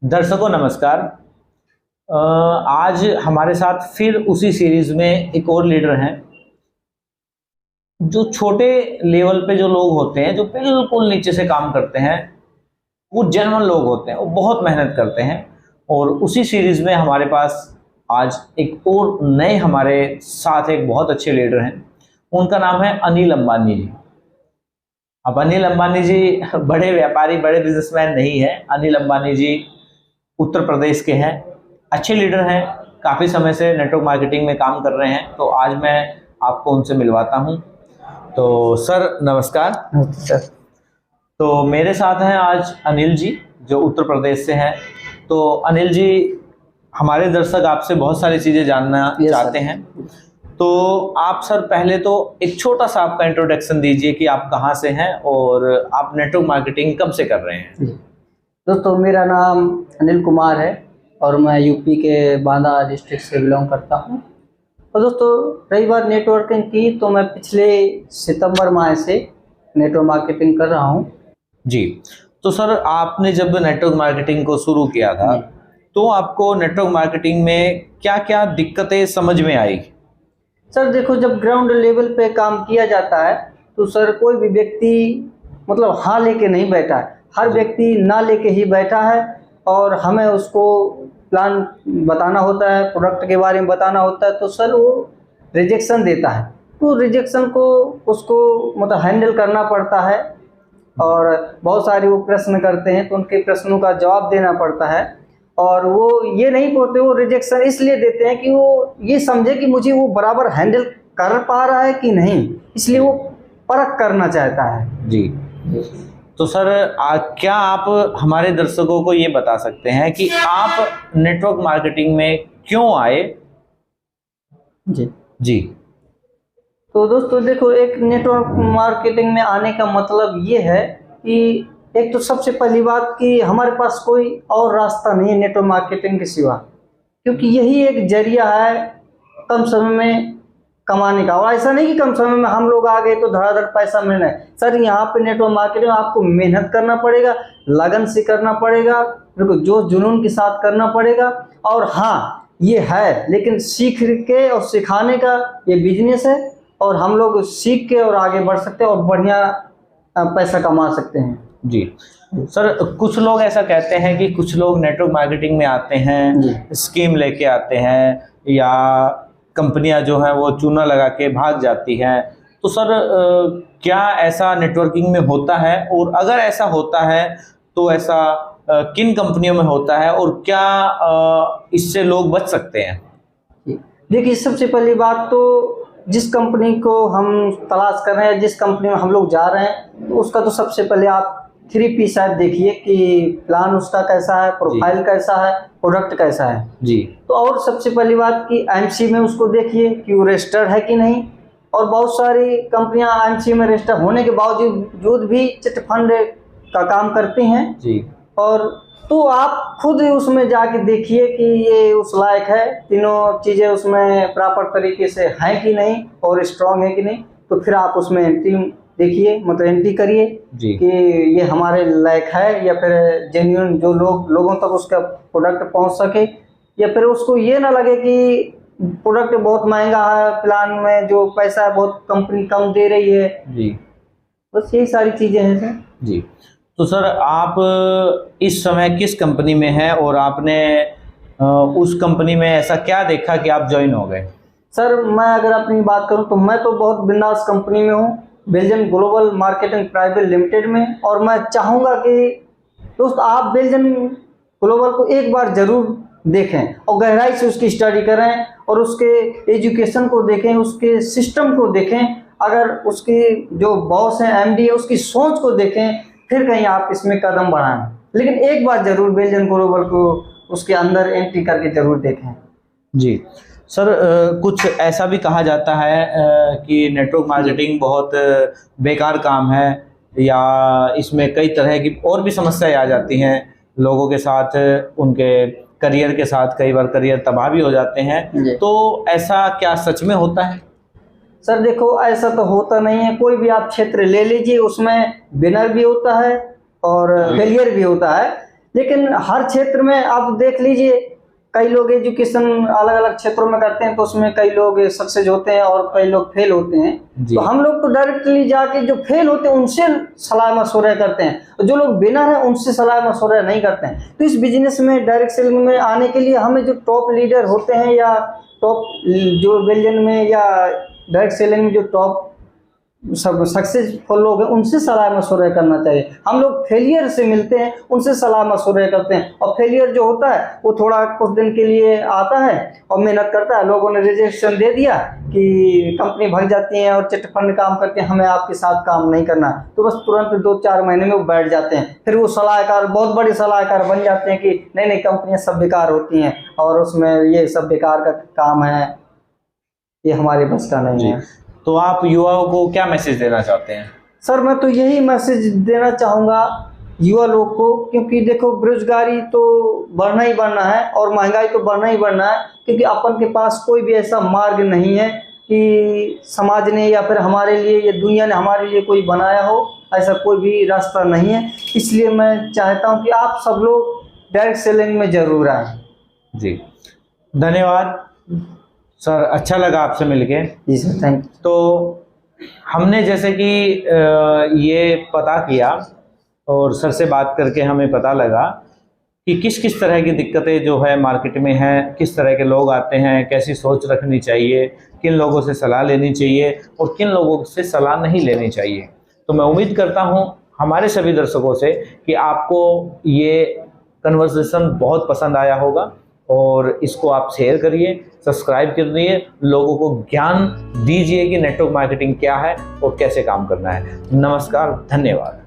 दर्शकों नमस्कार। आज हमारे साथ फिर उसी सीरीज में एक और लीडर हैं। जो छोटे लेवल पे जो लोग होते हैं, जो बिल्कुल नीचे से काम करते हैं, वो जेन्युइन लोग होते हैं, वो बहुत मेहनत करते हैं। और उसी सीरीज में हमारे पास आज एक और नए हमारे साथ एक बहुत अच्छे लीडर हैं। उनका नाम है अनिल अंबानी जी। अब अनिल अंबानी जी बड़े व्यापारी, बड़े बिजनेसमैन नहीं है। अनिल अंबानी जी उत्तर प्रदेश के हैं, अच्छे लीडर हैं, काफ़ी समय से नेटवर्क मार्केटिंग में काम कर रहे हैं। तो आज मैं आपको उनसे मिलवाता हूं। तो सर नमस्कार। सर तो मेरे साथ हैं आज अनिल जी, जो उत्तर प्रदेश से हैं। तो अनिल जी, हमारे दर्शक आपसे बहुत सारी चीज़ें जानना चाहते हैं। तो आप सर पहले तो एक छोटा सा आपका इंट्रोडक्शन दीजिए कि आप कहाँ से हैं और आप नेटवर्क मार्केटिंग कब से कर रहे हैं। दोस्तों, मेरा नाम अनिल कुमार है और मैं यूपी के बांदा डिस्ट्रिक्ट से बिलोंग करता हूं। और दोस्तों, रही बात नेटवर्किंग की, तो मैं पिछले सितंबर माह से नेटवर्क मार्केटिंग कर रहा हूं। जी, तो सर आपने जब नेटवर्क मार्केटिंग को शुरू किया था, तो आपको नेटवर्क मार्केटिंग में क्या क्या दिक्कतें समझ में आई? सर देखो, जब ग्राउंड लेवल पे काम किया जाता है तो सर कोई भी व्यक्ति मतलब हाँ लेके नहीं बैठा है, हर व्यक्ति ना लेके ही बैठा है। और हमें उसको प्लान बताना होता है, प्रोडक्ट के बारे में बताना होता है, तो सर वो रिजेक्शन देता है। तो रिजेक्शन को उसको मतलब हैंडल करना पड़ता है। और बहुत सारे वो प्रश्न करते हैं तो उनके प्रश्नों का जवाब देना पड़ता है। और वो ये नहीं बोलते, वो रिजेक्शन इसलिए देते हैं कि वो ये समझे कि मुझे वो बराबर हैंडल कर पा रहा है कि नहीं, इसलिए वो परख करना चाहता है। जी, तो सर क्या आप हमारे दर्शकों को ये बता सकते हैं कि आप नेटवर्क मार्केटिंग में क्यों आए? जी जी, तो दोस्तों देखो, एक नेटवर्क मार्केटिंग में आने का मतलब ये है कि एक तो सबसे पहली बात कि हमारे पास कोई और रास्ता नहीं है नेटवर्क मार्केटिंग के सिवा, क्योंकि यही एक जरिया है कम समय में कमाने का। और ऐसा नहीं कि कम समय में हम लोग आ गए तो धड़ाधड़ पैसा मिलना है। सर यहाँ पे नेटवर्क मार्केटिंग में आपको मेहनत करना पड़ेगा, लगन से करना पड़ेगा, बिल्कुल जोश जुनून के साथ करना पड़ेगा। और हाँ, ये है, लेकिन सीख के और सिखाने का ये बिजनेस है। और हम लोग सीख के और आगे बढ़ सकते हैं और बढ़िया पैसा कमा सकते हैं। जी सर, कुछ लोग ऐसा कहते हैं कि कुछ लोग नेटवर्क मार्केटिंग में आते हैं, स्कीम लेके आते हैं, या कंपनियां जो हैं वो चूना लगा के भाग जाती हैं। तो सर क्या ऐसा नेटवर्किंग में होता है? और अगर ऐसा होता है तो ऐसा किन कंपनियों में होता है, और क्या इससे लोग बच सकते हैं? देखिए, सबसे पहली बात तो जिस कंपनी को हम तलाश कर रहे हैं, जिस कंपनी में हम लोग जा रहे हैं, तो उसका तो सबसे पहले आप 3P शायद देखिए कि प्लान उसका कैसा है, प्रोफाइल कैसा है, प्रोडक्ट कैसा है। जी, तो और सबसे पहली बात कि एमसी में उसको देखिए कि वो रजिस्टर्ड है कि नहीं। और बहुत सारी कंपनियां एमसी में रजिस्टर होने के बावजूद भी चिट फंड का काम करती हैं। जी, और तो आप खुद उसमें जाके देखिए कि ये उस लायक है, तीनों चीज़ें उसमें प्रॉपर तरीके से हैं कि नहीं और स्ट्रांग है कि नहीं। तो फिर आप उसमें एंट्री देखिए, मतलब एंट्री करिए कि ये हमारे लायक है, या फिर जेन्युइन जो लोगों तक उसका प्रोडक्ट पहुंच सके। या फिर उसको ये ना लगे कि प्रोडक्ट बहुत महंगा है, प्लान में जो पैसा है बहुत कंपनी कम दे रही है। जी, बस यही सारी चीज़ें हैं सर। जी, तो सर आप इस समय किस कंपनी में हैं, और आपने उस कंपनी में ऐसा क्या देखा कि आप ज्वाइन हो गए? सर मैं अगर अपनी बात करूं तो मैं तो बहुत बिंदास कंपनी में हूं, Belgian global marketing private limited में। और मैं चाहूँगा कि दोस्त आप बेल्जियन ग्लोबल को एक बार ज़रूर देखें और गहराई से उसकी स्टडी करें और उसके एजुकेशन को देखें, उसके सिस्टम को देखें। अगर उसकी जो बॉस हैं, एमडी है, उसकी सोच को देखें, फिर कहीं आप इसमें कदम बढ़ाएं। लेकिन एक बार ज़रूर बेल्जियन ग्लोबल को उसके अंदर एंट्री करके ज़रूर देखें। जी सर, कुछ ऐसा भी कहा जाता है कि नेटवर्क मार्केटिंग बहुत बेकार काम है, या इसमें कई तरह की और भी समस्याएं आ जाती हैं लोगों के साथ, उनके करियर के साथ। कई बार करियर तबाह भी हो जाते हैं। तो ऐसा क्या सच में होता है? सर देखो, ऐसा तो होता नहीं है। कोई भी आप क्षेत्र ले लीजिए, उसमें विनर भी होता है और फेलियर भी होता है। लेकिन हर क्षेत्र में आप देख लीजिए, कई लोग एजुकेशन अलग अलग क्षेत्रों में करते हैं तो उसमें कई लोग सक्सेस होते हैं और कई लोग फेल होते हैं। जी। तो हम लोग तो डायरेक्टली जाके जो फेल होते हैं उनसे सलाह मशवरा करते हैं, और जो लोग बिना है उनसे सलाह मशवरा नहीं करते हैं। तो इस बिजनेस में डायरेक्ट सेलिंग में आने के लिए हमें जो टॉप लीडर होते हैं या टॉप जो बिलियन में या डायरेक्ट सेलिंग में जो टॉप सब सक्सेसफुल लोग हैं उनसे सलाह मशवरा करना चाहिए। हम लोग फेलियर से मिलते हैं, उनसे सलाह मशवरा करते हैं, और फेलियर जो होता है वो थोड़ा कुछ दिन के लिए आता है और मेहनत करता है, लोगों ने रिजेक्शन दे दिया कि कंपनी भाग जाती है और चिट फंड काम करते हैं, हमें आपके साथ काम नहीं करना, तो बस तुरंत 2-4 महीने में वो बैठ जाते हैं। फिर वो सलाहकार बहुत बड़े सलाहकार बन जाते हैं कि नहीं नहीं कंपनियां सब बेकार होती हैं और उसमें ये सब बेकार का काम है, ये हमारे बस का नहीं है। तो आप युवाओं को क्या मैसेज देना चाहते हैं? सर मैं तो यही मैसेज देना चाहूँगा युवा लोग को, क्योंकि देखो बेरोजगारी तो बढ़ना ही बढ़ना है और महंगाई तो बढ़ना ही बढ़ना है, क्योंकि अपन के पास कोई भी ऐसा मार्ग नहीं है कि समाज ने या फिर हमारे लिए या दुनिया ने हमारे लिए कोई बनाया हो, ऐसा कोई भी रास्ता नहीं है। इसलिए मैं चाहता हूँ कि आप सब लोग डायरेक्ट सेलिंग में ज़रूर आएँ। जी, धन्यवाद सर, अच्छा लगा आपसे मिलके। जी सर, थैंक यू। तो हमने जैसे कि ये पता किया और सर से बात करके हमें पता लगा कि किस किस तरह की दिक्कतें जो है मार्केट में हैं, किस तरह के लोग आते हैं, कैसी सोच रखनी चाहिए, किन लोगों से सलाह लेनी चाहिए और किन लोगों से सलाह नहीं लेनी चाहिए। तो मैं उम्मीद करता हूँ हमारे सभी दर्शकों से कि आपको ये कन्वर्सेशन बहुत पसंद आया होगा और इसको आप शेयर करिए, सब्सक्राइब करिए, लोगों को ज्ञान दीजिए कि नेटवर्क मार्केटिंग क्या है और कैसे काम करना है। नमस्कार, धन्यवाद।